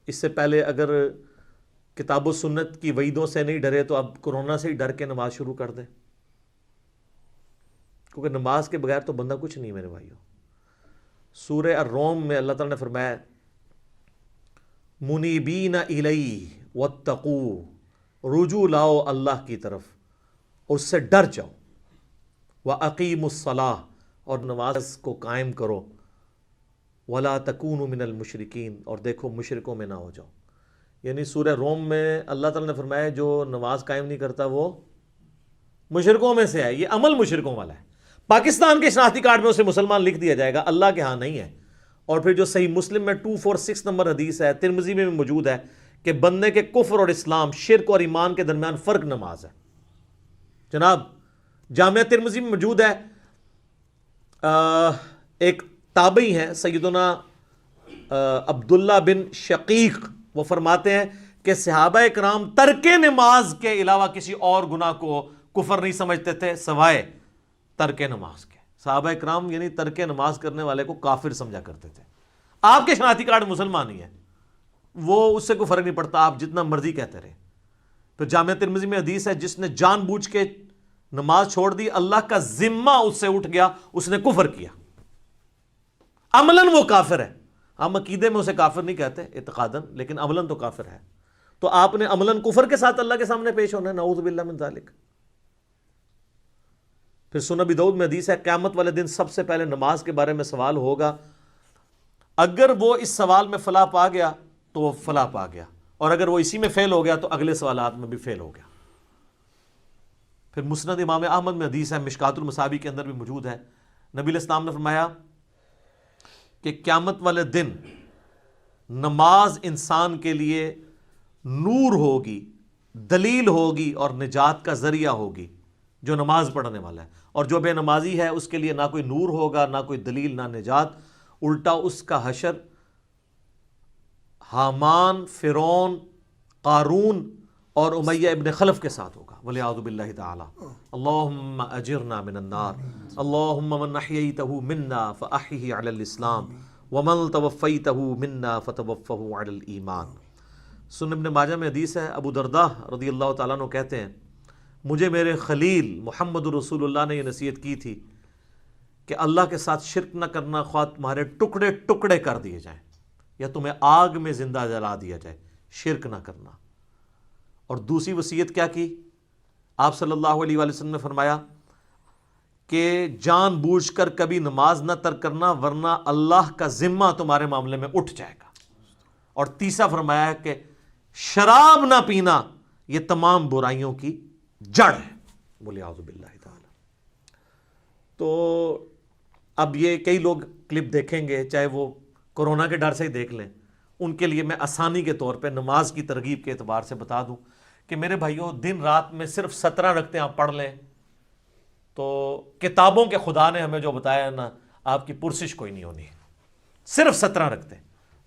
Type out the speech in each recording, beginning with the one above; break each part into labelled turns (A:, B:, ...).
A: اس سے پہلے اگر کتاب و سنت کی وعیدوں سے نہیں ڈرے تو اب کورونا سے ہی ڈر کے نماز شروع کر دیں، کیونکہ نماز کے بغیر تو بندہ کچھ نہیں میرے بھائیوں۔ سورہ الروم میں اللہ تعالیٰ نے فرمایا منیبین الیہ واتقوا، رجوع لاؤ اللہ کی طرف اور اس سے ڈر جاؤ، وَأَقِيمُوا الصَّلَاةَ، اور نماز کو قائم کرو، وَلَا تَكُونُوا مِنَ الْمُشْرِكِينَ، اور دیکھو مشرکوں میں نہ ہو جاؤ۔ یعنی سورہ روم میں اللہ تعالیٰ نے فرمایا جو نماز قائم نہیں کرتا وہ مشرکوں میں سے ہے، یہ عمل مشرکوں والا ہے۔ پاکستان کے شناختی کارڈ میں اسے مسلمان لکھ دیا جائے گا، اللہ کے ہاں نہیں ہے۔ اور پھر جو صحیح مسلم میں 246 نمبر حدیث ہے، ترمذی میں بھی موجود ہے کہ بندے کے کفر اور اسلام، شرک اور ایمان کے درمیان فرق نماز ہے۔ جناب جامعہ ترمذی میں موجود ہے، ایک تابعی ہیں سیدنا عبداللہ بن شقیق، وہ فرماتے ہیں کہ صحابہ کرام ترک نماز کے علاوہ کسی اور گناہ کو کفر نہیں سمجھتے تھے سوائے ترک نماز کے۔ صحابہ کرام یعنی ترک نماز کرنے والے کو کافر سمجھا کرتے تھے۔ آپ کے شناختی کارڈ مسلمان ہی ہے، وہ اس سے کوئی فرق نہیں پڑتا، آپ جتنا مرضی کہتے رہے۔ پھر جامعہ ترمذی میں حدیث ہے جس نے جان بوجھ کے نماز چھوڑ دی، اللہ کا ذمہ اس سے اٹھ گیا، اس نے کفر کیا، عملاً وہ کافر ہے۔ ہم عقیدے میں اسے کافر نہیں کہتے اعتقاداً، لیکن عملاً تو کافر ہے۔ تو آپ نے عملاً کفر کے ساتھ اللہ کے سامنے پیش ہونا ہے، نعوذ باللہ من ذالک۔ پھر سنن ابی داؤد میں حدیث ہے قیامت والے دن سب سے پہلے نماز کے بارے میں سوال ہوگا، اگر وہ اس سوال میں فلاح پا گیا تو وہ فلاح پا گیا، اور اگر وہ اسی میں فیل ہو گیا تو اگلے سوالات میں بھی فیل ہو گیا۔ پھر مسند امام احمد میں حدیث ہے، مشکات المصابیح کے اندر بھی موجود ہے، نبی علیہ السلام نے فرمایا کہ قیامت والے دن نماز انسان کے لیے نور ہوگی، دلیل ہوگی اور نجات کا ذریعہ ہوگی، جو نماز پڑھنے والا ہے، اور جو بے نمازی ہے اس کے لیے نہ کوئی نور ہوگا، نہ کوئی دلیل، نہ نجات، الٹا اس کا حشر حامان، فرعون، قارون اور امیہ ابن خلف کے ساتھ ہوگا، والعیاذ باللہ تعالی۔ اللہم اجرنا من النار، اللہم من احییتہ منا فاحیہ علی الاسلام ومن توفیتہ منا فتوفہ علی الایمان۔ سنن ابن ماجہ میں حدیث ہے، ابو درداء رضی اللہ تعالیٰ عنہ کہتے ہیں مجھے میرے خلیل محمد رسول اللہ نے یہ نصیحت کی تھی کہ اللہ کے ساتھ شرک نہ کرنا، خواہ تمہارے ٹکڑے ٹکڑے کر دیے جائیں یا تمہیں آگ میں زندہ جلا دیا جائے، شرک نہ کرنا۔ اور دوسری وصیت کیا کی؟ آپ صلی اللہ علیہ وآلہ وسلم نے فرمایا کہ جان بوجھ کر کبھی نماز نہ ترک کرنا ورنہ اللہ کا ذمہ تمہارے معاملے میں اٹھ جائے گا۔ اور تیسرا فرمایا کہ شراب نہ پینا یہ تمام برائیوں کی جڑ ہے، والعیاذ باللہ تعالی۔ تو اب یہ کئی لوگ کلپ دیکھیں گے، چاہے وہ کورونا کے ڈر سے ہی دیکھ لیں، ان کے لیے میں آسانی کے طور پہ نماز کی ترغیب کے اعتبار سے بتا دوں کہ میرے بھائیوں دن رات میں صرف 17 رکعتیں آپ پڑھ لیں تو کتابوں کے خدا نے ہمیں جو بتایا نا، آپ کی پرسش کوئی نہیں ہونی، صرف 17 رکعتیں،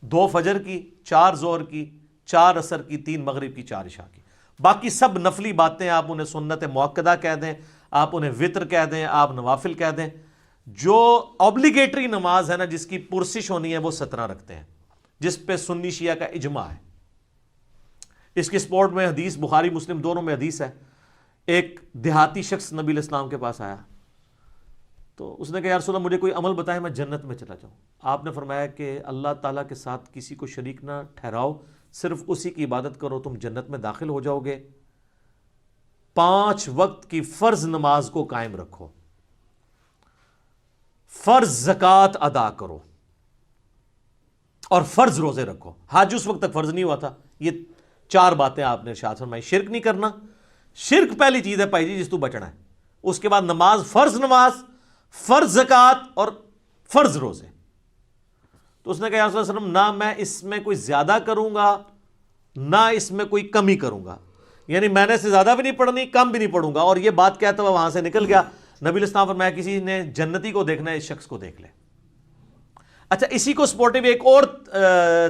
A: 2 فجر کی، 4 ظہر کی، 4 عصر کی، 3 مغرب کی، 4 عشاء کی۔ باقی سب نفلی باتیں، آپ انہیں سنت مؤکدہ کہہ دیں، آپ انہیں وطر کہہ دیں، آپ نوافل کہہ دیں۔ جو اوبلیگیٹری نماز ہے نا، جس کی پرسش ہونی ہے، وہ 17 رکھتے ہیں، جس پہ سنی شیعہ کا اجماع ہے۔ اس کی سپورٹ میں حدیث بخاری مسلم دونوں میں حدیث ہے، ایک دیہاتی شخص نبی علیہ السلام کے پاس آیا تو اس نے کہا یا رسول اللہ مجھے کوئی عمل بتائیں میں جنت میں چلا جاؤں۔ آپ نے فرمایا کہ اللہ تعالیٰ کے ساتھ کسی کو شریک نہ ٹھہراؤ، صرف اسی کی عبادت کرو، تم جنت میں داخل ہو جاؤ گے۔ 5 وقت کی فرض نماز کو قائم رکھو، فرض زکوٰۃ ادا کرو اور فرض روزے رکھو۔ حج اس وقت تک فرض نہیں ہوا تھا۔ یہ 4 باتیں آپ نے ارشاد فرمائی۔ شرک نہیں کرنا، شرک پہلی چیز ہے بھائی جی جس تو بچنا ہے۔ اس کے بعد نماز، فرض زکوٰۃ اور فرض روزے۔ تو اس نے کہا یا رسول اللہ صلی اللہ علیہ وسلم نہ میں اس میں کوئی زیادہ کروں گا نہ اس میں کوئی کمی کروں گا، یعنی میں نے سے زیادہ بھی نہیں پڑھنی، کم بھی نہیں پڑھوں گا۔ اور یہ بات کہتا ہوا وہاں سے نکل گیا۔ نبی علیہ السلام فرمایا کسی نے جنتی کو دیکھنا ہے اس شخص کو دیکھ لے۔ اچھا، اسی کو سپورٹو ایک اور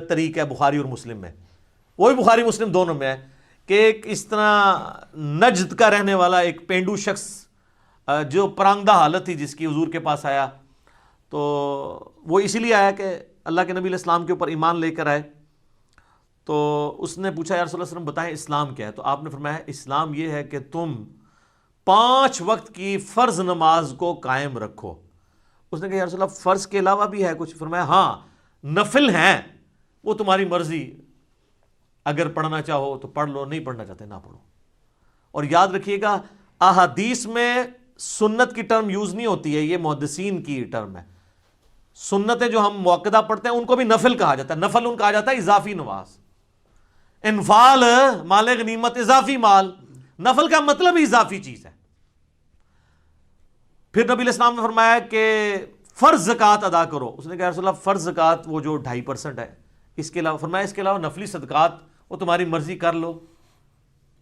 A: طریقہ ہے بخاری اور مسلم میں، وہ بھی بخاری مسلم دونوں میں ہے، کہ ایک اس طرح نجد کا رہنے والا ایک پینڈو شخص جو پرانگدہ حالت تھی جس کی حضور کے پاس آیا، تو وہ اسی لیے آیا کہ اللہ کے نبی علیہ السلام کے اوپر ایمان لے کر آئے۔ تو اس نے پوچھا یا رسول اللہ صلی اللہ علیہ وسلم بتائیں اسلام کیا ہے؟ تو آپ نے فرمایا اسلام یہ ہے کہ تم 5 وقت کی فرض نماز کو قائم رکھو۔ اس نے کہا یا رسول اللہ فرض کے علاوہ بھی ہے کچھ؟ فرمایا ہاں نفل ہیں، وہ تمہاری مرضی، اگر پڑھنا چاہو تو پڑھ لو، نہیں پڑھنا چاہتے نہ پڑھو۔ اور یاد رکھیے گا احادیث میں سنت کی ٹرم یوز نہیں ہوتی ہے، یہ محدثین کی ٹرم ہے۔ سنتیں جو ہم موقدہ پڑھتے ہیں ان کو بھی نفل کہا جاتا ہے، نفل ان کہا جاتا ہے اضافی نماز۔ انفال مال غنیمت اضافی مال، نفل کا مطلب اضافی چیز ہے۔ پھر نبی علیہ السلام نے فرمایا کہ فرض زکوٰۃ ادا کرو۔ اس نے کہا رسول اللہ فرض زکوٰۃ وہ جو 2.5% ہے، اس کے علاوہ فرمایا اس کے علاوہ نفلی صدقات وہ تمہاری مرضی کر لو،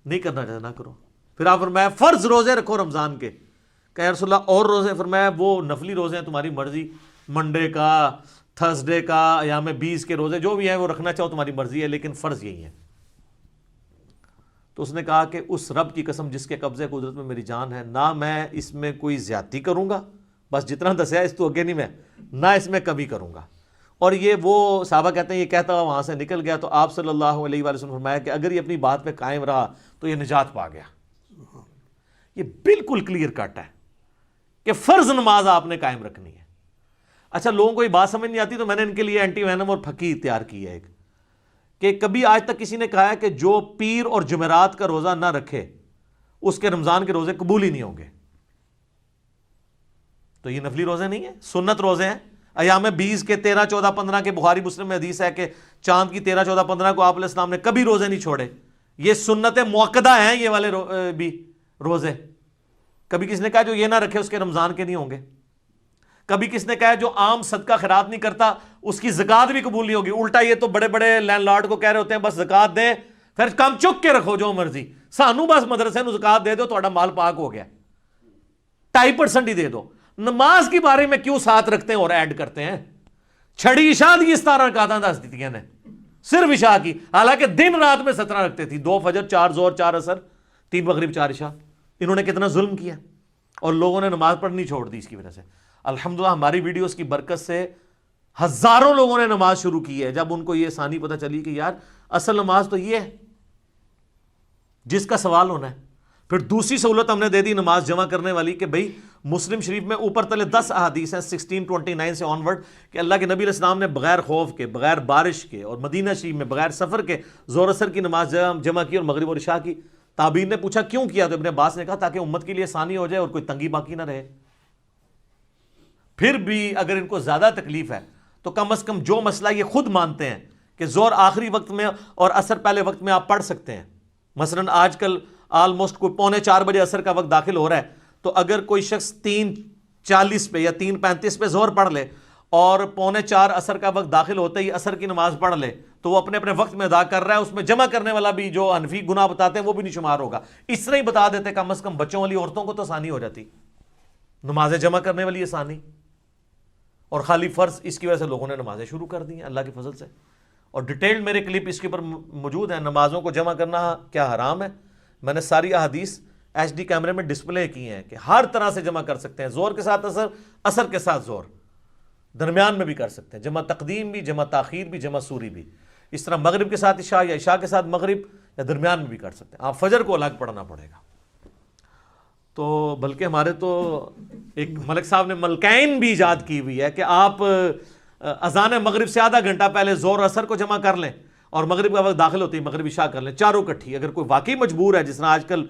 A: نہیں کرنا چاہتے نہ کرو۔ پھر آپ فرمایا فرض روزے رکھو رمضان کے۔ کہا رسول اللہ اور روزے؟ فرمایا وہ نفلی روزے ہیں تمہاری مرضی، منڈے کا، تھرسڈے کا، ایام 20 کے روزے جو بھی ہیں وہ رکھنا چاہو تمہاری مرضی ہے، لیکن فرض یہی ہے۔ تو اس نے کہا کہ اس رب کی قسم جس کے قبضے قدرت میں میری جان ہے، نہ میں اس میں کوئی زیادتی کروں گا، بس جتنا دسیا اس تو اگے نہیں میں، نہ اس میں کمی کروں گا۔ اور یہ وہ صحابہ کہتے ہیں یہ کہتا ہوا وہاں سے نکل گیا، تو آپ صلی اللہ علیہ وآلہ وسلم فرمایا کہ اگر یہ اپنی بات پہ قائم رہا تو یہ نجات پا گیا۔ یہ بالکل کلیئر کٹ ہے کہ فرض نماز آپ نے قائم رکھنی ہے۔ اچھا لوگوں کو یہ بات سمجھ نہیں آتی، تو میں نے ان کے لیے اینٹی وینم اور پھکی تیار کی ہے ایک، کہ کبھی آج تک کسی نے کہا ہے کہ جو پیر اور جمعرات کا روزہ نہ رکھے اس کے رمضان کے روزے قبول ہی نہیں ہوں گے۔ تو یہ نفلی روزے نہیں ہیں، سنت روزے ہیں۔ ایام 20 کے 13، 14، 15 کے بخاری مسلم میں حدیث ہے کہ چاند کی 13، 14، 15 کو آپ علیہ السلام نے کبھی روزے نہیں چھوڑے۔ یہ سنت موقدہ ہیں یہ والے بھی روزے۔ کبھی کس نے کہا جو یہ نہ رکھے اس کے رمضان کے نہیں ہوں گے۔ کبھی کس نے کہا جو عام صدقہ خیرات نہیں کرتا اس کی زکوٰۃ بھی قبول نہیں ہوگی۔ الٹا یہ تو بڑے بڑے لینڈ لارڈ کو کہہ رہے ہوتے ہیں بس زکوٰۃ دیں، پھر کم چک کے رکھو جو مرضی، سانو بس مدرسے نو زکوٰۃ دے دو تہاڈا مال پاک ہو گیا، 2.5% ہی دے دو۔ نماز کے بارے میں کیوں ساتھ رکھتے ہیں اور ایڈ کرتے ہیں؟ چھڑی عشاء دی 17 رکعتاں دس دیتیاں نے صرف عشاء کی، حالانکہ دن رات میں 17 رکھتے تھی، 2 فجر، 4 ظہر، 4 عصر، 3 مغرب، 4 عشاء۔ انہوں نے کتنا ظلم کیا، اور لوگوں نے نماز پڑھنی چھوڑ دی اس کی وجہ سے۔ الحمدللہ ہماری ویڈیوز کی برکت سے ہزاروں لوگوں نے نماز شروع کی ہے، جب ان کو یہ آسانی پتہ چلی کہ یار اصل نماز تو یہ ہے جس کا سوال ہونا ہے۔ پھر دوسری سہولت ہم نے دے دی نماز جمع کرنے والی، کہ بھئی مسلم شریف میں اوپر تلے 10 احادیث ہیں 1629 سے آن ورڈ کہ اللہ کے نبی علیہ السلام نے بغیر خوف کے، بغیر بارش کے، اور مدینہ شریف میں بغیر سفر کے ظہر اثر کی نماز جمع کی اور مغرب اور عشاء کی۔ تابعین نے پوچھا کیوں کیا؟ تو ابن عباس نے کہا تاکہ امت کے لیے آسانی ہو جائے اور کوئی تنگی باقی نہ رہے۔ پھر بھی اگر ان کو زیادہ تکلیف ہے تو کم از کم جو مسئلہ یہ خود مانتے ہیں کہ ظہر آخری وقت میں اور عصر پہلے وقت میں آپ پڑھ سکتے ہیں، مثلا آج کل آلموسٹ کوئی 3:45 بجے عصر کا وقت داخل ہو رہا ہے، تو اگر کوئی شخص 3:40 پہ یا 3:35 پہ ظہر پڑھ لے اور 3:45 عصر کا وقت داخل ہوتے ہی عصر کی نماز پڑھ لے تو وہ اپنے اپنے وقت میں ادا کر رہا ہے، اس میں جمع کرنے والا بھی جو حنفی گناہ بتاتے ہیں وہ بھی نہیں شمار ہوگا۔ اس طرح ہی بتا دیتے کم از کم بچوں والی عورتوں کو تو آسانی ہو جاتی، نمازیں جمع کرنے والی آسانی، اور خالی فرض اس کی وجہ سے لوگوں نے نمازیں شروع کر دی ہیں اللہ کے فضل سے۔ اور ڈیٹیلڈ میرے کلپ اس کے اوپر موجود ہیں، نمازوں کو جمع کرنا کیا حرام ہے۔ میں نے ساری احادیث ایچ ڈی کیمرے میں ڈسپلے کی ہیں کہ ہر طرح سے جمع کر سکتے ہیں، ظہر کے ساتھ عصر، عصر کے ساتھ ظہر، درمیان میں بھی کر سکتے ہیں، جمع تقدیم بھی، جمع تاخیر بھی، جمع سوری بھی، اس طرح مغرب کے ساتھ عشاء یا عشاء کے ساتھ مغرب یا درمیان میں بھی کر سکتے ہیں۔ آپ فجر کو الگ پڑھنا پڑے گا۔ تو بلکہ ہمارے تو ایک ملک صاحب نے ملکین بھی ایجاد کی ہوئی ہے کہ آپ اذان مغرب سے آدھا گھنٹہ پہلے ظہر عصر کو جمع کر لیں اور مغرب کا وقت داخل ہوتی ہے مغرب عشاء کر لیں، چاروں کٹھی۔ اگر کوئی واقعی مجبور ہے، جس طرح آج کل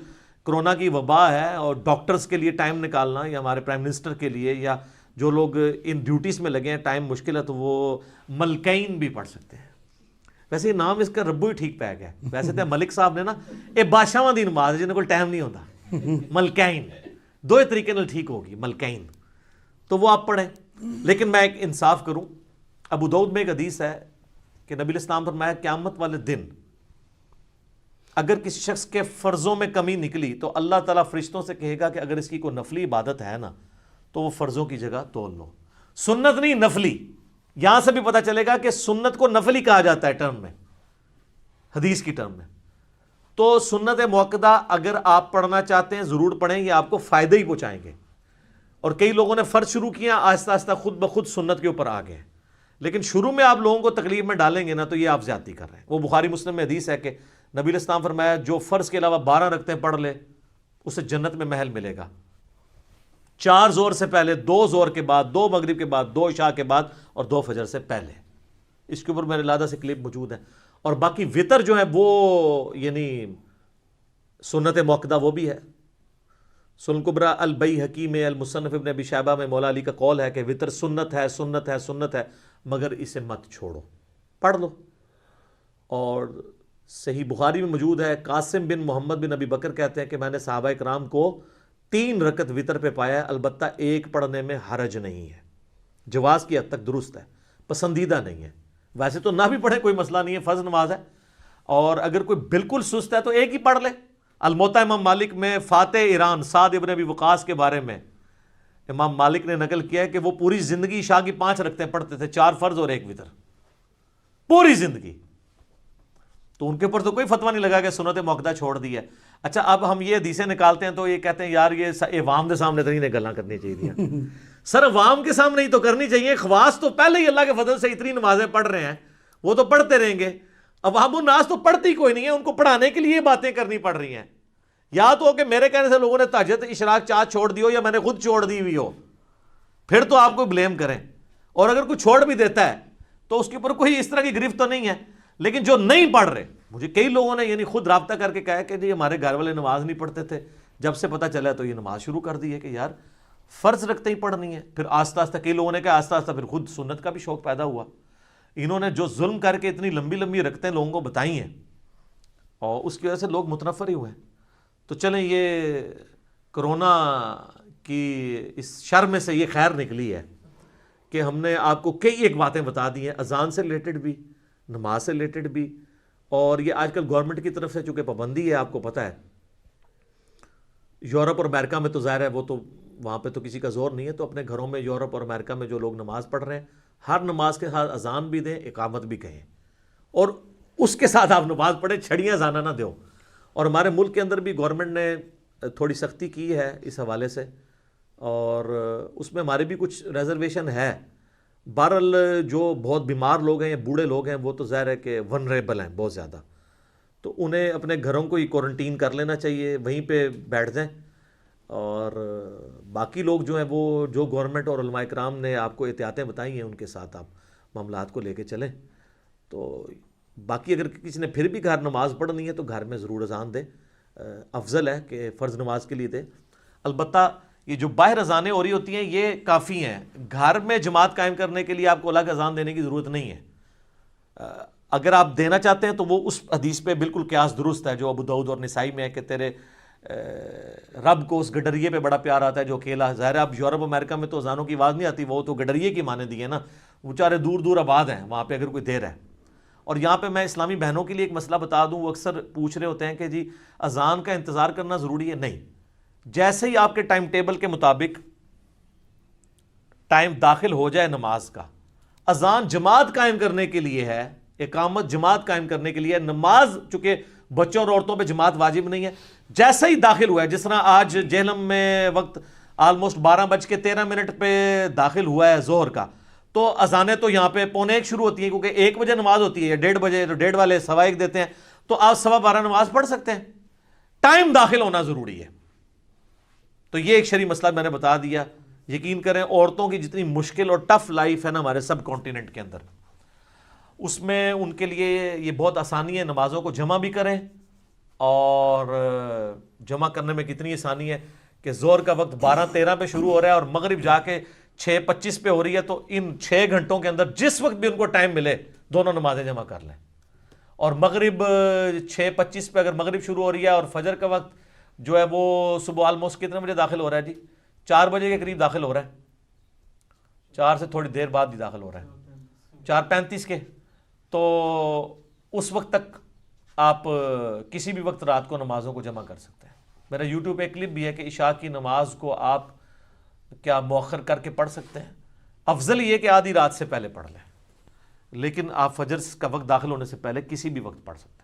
A: کرونا کی وبا ہے اور ڈاکٹرز کے لیے ٹائم نکالنا، یا ہمارے پرائم منسٹر کے لیے، یا جو لوگ ان ڈیوٹیز میں لگے ہیں ٹائم مشکل ہے، تو وہ ملکین بھی پڑھ سکتے ہیں۔ ویسے یہ نام اس کا ربو ہی ٹھیک پہ گیا، ویسے تو ملک صاحب نے نا یہ بادشاہاں دی نماز ہے جنہیں کوئی ٹائم نہیں ہوتا، ملکین دو طریقے نال ٹھیک ہوگی، ملکین، تو وہ آپ پڑھیں۔ لیکن میں ایک انصاف کروں، ابو داؤد میں ایک حدیث ہے کہ نبی علیہ السلام فرمایا قیامت والے دن اگر کسی شخص کے فرضوں میں کمی نکلی تو اللہ تعالیٰ فرشتوں سے کہے گا کہ اگر اس کی کوئی نفلی عبادت ہے نا تو وہ فرضوں کی جگہ تول لو۔ سنت نہیں، نفلی۔ یہاں سے بھی پتہ چلے گا کہ سنت کو نفلی کہا جاتا ہے ٹرم میں، حدیث کی ٹرم میں۔ تو سنت موقدہ اگر آپ پڑھنا چاہتے ہیں ضرور پڑھیں، یہ آپ کو فائدہ ہی پہنچائیں گے۔ اور کئی لوگوں نے فرض شروع کیا، آہستہ آہستہ خود بخود سنت کے اوپر آ گئے، لیکن شروع میں آپ لوگوں کو تکلیف میں ڈالیں گے نا تو یہ آپ زیادتی کر رہے ہیں. وہ بخاری مسلم میں حدیث ہے کہ نبی علیہ السلام فرمایا جو فرض کے علاوہ 12 رکعتیں پڑھ لے اسے جنت میں محل ملے گا. 4 زور سے پہلے، 2 زور کے بعد، 2 مغرب کے بعد، 2 عشاء کے بعد اور 2 فجر سے پہلے. اس کے اوپر میرے لادہ سے کلپ موجود ہے. اور باقی وطر جو ہے وہ یعنی سنت موقدہ وہ بھی ہے. سنن کبریٰ البیہقی میں، المصنف ابن ابی شیبہ میں مولا علی کا قول ہے کہ وطر سنت ہے، سنت ہے، سنت ہے، مگر اسے مت چھوڑو، پڑھ لو. اور صحیح بخاری میں موجود ہے، قاسم بن محمد بن ابی بکر کہتے ہیں کہ میں نے صحابہ کرام کو 3 رکعت وطر پہ پایا ہے، البتہ ایک پڑھنے میں حرج نہیں ہے. جواز کی حد تک درست ہے، پسندیدہ نہیں ہے. ویسے تو نہ بھی پڑھے کوئی مسئلہ نہیں ہے، فرض نماز ہے. اور اگر کوئی بالکل سست ہے تو ایک ہی پڑھ لے. الموطا امام مالک میں فاتح ایران سعد ابن ابی وقاص کے بارے میں امام مالک نے نقل کیا ہے کہ وہ پوری زندگی عشاء کی 5 رکعتیں پڑھتے تھے، 4 فرض اور 1 وطر، پوری زندگی. تو ان کے اوپر تو کوئی فتویٰ نہیں لگا کہ سنت موقدہ چھوڑ دی ہے. اچھا اب ہم یہ حدیثیں نکالتے ہیں تو یہ کہتے ہیں یار یہ عوام کے سامنے تو نہیں گلاں کرنی چاہیے. سر عوام کے سامنے ہی تو کرنی چاہیے. خواص تو پہلے ہی اللہ کے فضل سے اتنی نمازیں پڑھ رہے ہیں، وہ تو پڑھتے رہیں گے. عوام الناس تو پڑھتی کوئی نہیں ہے، ان کو پڑھانے کے لیے باتیں کرنی پڑ رہی ہیں. یا تو کہ میرے کہنے سے لوگوں نے تہجد اشراق چاہت چھوڑ دی ہو یا میں نے خود چھوڑ دی ہوئی ہو، پھر تو آپ کو بلیم کریں. اور اگر کوئی چھوڑ بھی دیتا ہے تو اس کے اوپر کوئی اس طرح کی گرفت تو نہیں ہے. لیکن جو نہیں پڑھ رہے، مجھے کئی لوگوں نے یعنی خود رابطہ کر کے کہا کہ جی ہمارے گھر والے نماز نہیں پڑھتے تھے، جب سے پتہ چلا تو یہ نماز شروع کر دی ہے کہ یار فرض رکھتے ہی پڑھنی ہے. پھر آہستہ آہستہ کئی لوگوں نے کہا آہستہ آہستہ پھر خود سنت کا بھی شوق پیدا ہوا. انہوں نے جو ظلم کر کے اتنی لمبی لمبی رکھتے لوگوں کو بتائی ہیں اور اس کی وجہ سے لوگ متنفر ہی ہوئے ہیں. تو چلیں یہ کرونا کی اس شر میں سے یہ خیر نکلی ہے کہ ہم نے آپ کو کئی ایک باتیں بتا دی ہیں، اذان سے ریلیٹڈ بھی، نماز سے ریلیٹڈ بھی. اور یہ آج کل گورنمنٹ کی طرف سے چونکہ پابندی ہے، آپ کو پتہ ہے یورپ اور امریکہ میں تو ظاہر ہے وہ تو وہاں پہ تو کسی کا زور نہیں ہے، تو اپنے گھروں میں یورپ اور امریکہ میں جو لوگ نماز پڑھ رہے ہیں ہر نماز کے ساتھ اذان بھی دیں، اقامت بھی کہیں، اور اس کے ساتھ آپ نماز پڑھیں، چھڑیاں زانہ نہ دو. اور ہمارے ملک کے اندر بھی گورنمنٹ نے تھوڑی سختی کی ہے اس حوالے سے، اور اس میں ہمارے بھی کچھ ریزرویشن ہے. بہرحال جو بہت بیمار لوگ ہیں یا بوڑھے لوگ ہیں وہ تو ظاہر ہے کہ ونریبل ہیں بہت زیادہ، تو انہیں اپنے گھروں کو ہی کوارنٹین کر لینا چاہیے، وہیں پہ بیٹھ جائیں. اور باقی لوگ جو ہیں وہ جو گورنمنٹ اور علماء کرام نے آپ کو احتیاطیں بتائی ہیں ان کے ساتھ آپ معاملات کو لے کے چلیں. تو باقی اگر کسی نے پھر بھی گھر نماز پڑھنی ہے تو گھر میں ضرور اذان دے، افضل ہے کہ فرض نماز کے لیے دے. البتہ یہ جو باہر اذانیں ہو رہی ہوتی ہیں یہ کافی ہیں، گھر میں جماعت قائم کرنے کے لیے آپ کو الگ اذان دینے کی ضرورت نہیں ہے. اگر آپ دینا چاہتے ہیں تو وہ اس حدیث پہ بالکل قیاس درست ہے جو ابو داؤد اور نسائی میں ہے کہ تیرے رب کو اس گڈریے پہ بڑا پیار آتا ہے جو اکیلا. ظاہر ہے اب یورپ امریکہ میں تو اذانوں کی آواز نہیں آتی، وہ تو گڈریے کی مانے دی ہے نا، وہ بیچارے دور دور آباد ہیں وہاں پہ اگر کوئی دیر ہے. اور یہاں پہ میں اسلامی بہنوں کے لیے ایک مسئلہ بتا دوں، وہ اکثر پوچھ رہے ہوتے ہیں کہ جی اذان کا انتظار کرنا ضروری ہے. نہیں، جیسے ہی آپ کے ٹائم ٹیبل کے مطابق ٹائم داخل ہو جائے نماز کا، اذان جماعت قائم کرنے کے لیے ہے، اقامت جماعت قائم کرنے کے لیے. نماز چونکہ بچوں اور عورتوں پہ جماعت واجب نہیں ہے، جیسے ہی داخل ہوا ہے، جس طرح آج جہلم میں وقت آلموسٹ 12:13 پہ داخل ہوا ہے ظہر کا، تو اذانیں تو یہاں پہ 1:45 شروع ہوتی ہیں کیونکہ 1 بجے نماز ہوتی ہے، 1:30 بجے، تو 1:30 والے 1:15 دیتے ہیں، تو آپ 12:15 نماز پڑھ سکتے ہیں. ٹائم داخل ہونا ضروری ہے. تو یہ ایک شرعی مسئلہ میں نے بتا دیا. یقین کریں عورتوں کی جتنی مشکل اور ٹف لائف ہے نا ہمارے سب کانٹیننٹ کے اندر، اس میں ان کے لیے یہ بہت آسانی ہے، نمازوں کو جمع بھی کریں. اور جمع کرنے میں کتنی آسانی ہے کہ ظہر کا وقت 12:13 پہ شروع ہو رہا ہے اور مغرب جا کے 6:25 پہ ہو رہی ہے، تو ان 6 گھنٹوں کے اندر جس وقت بھی ان کو ٹائم ملے دونوں نمازیں جمع کر لیں. اور مغرب 6:25 پہ اگر مغرب شروع ہو رہی ہے اور فجر کا وقت جو ہے وہ صبح آلموسٹ کتنے بجے داخل ہو رہا ہے جی؟ 4 بجے کے قریب داخل ہو رہا ہے، 4 سے تھوڑی دیر بعد بھی داخل ہو رہا ہے، 4:35 کے. تو اس وقت تک آپ کسی بھی وقت رات کو نمازوں کو جمع کر سکتے ہیں. میرا یوٹیوب پہ ایک کلپ بھی ہے کہ عشاء کی نماز کو آپ کیا مؤخر کر کے پڑھ سکتے ہیں. افضل یہ کہ آدھی رات سے پہلے پڑھ لیں، لیکن آپ فجر کا وقت داخل ہونے سے پہلے کسی بھی وقت پڑھ سکتے ہیں.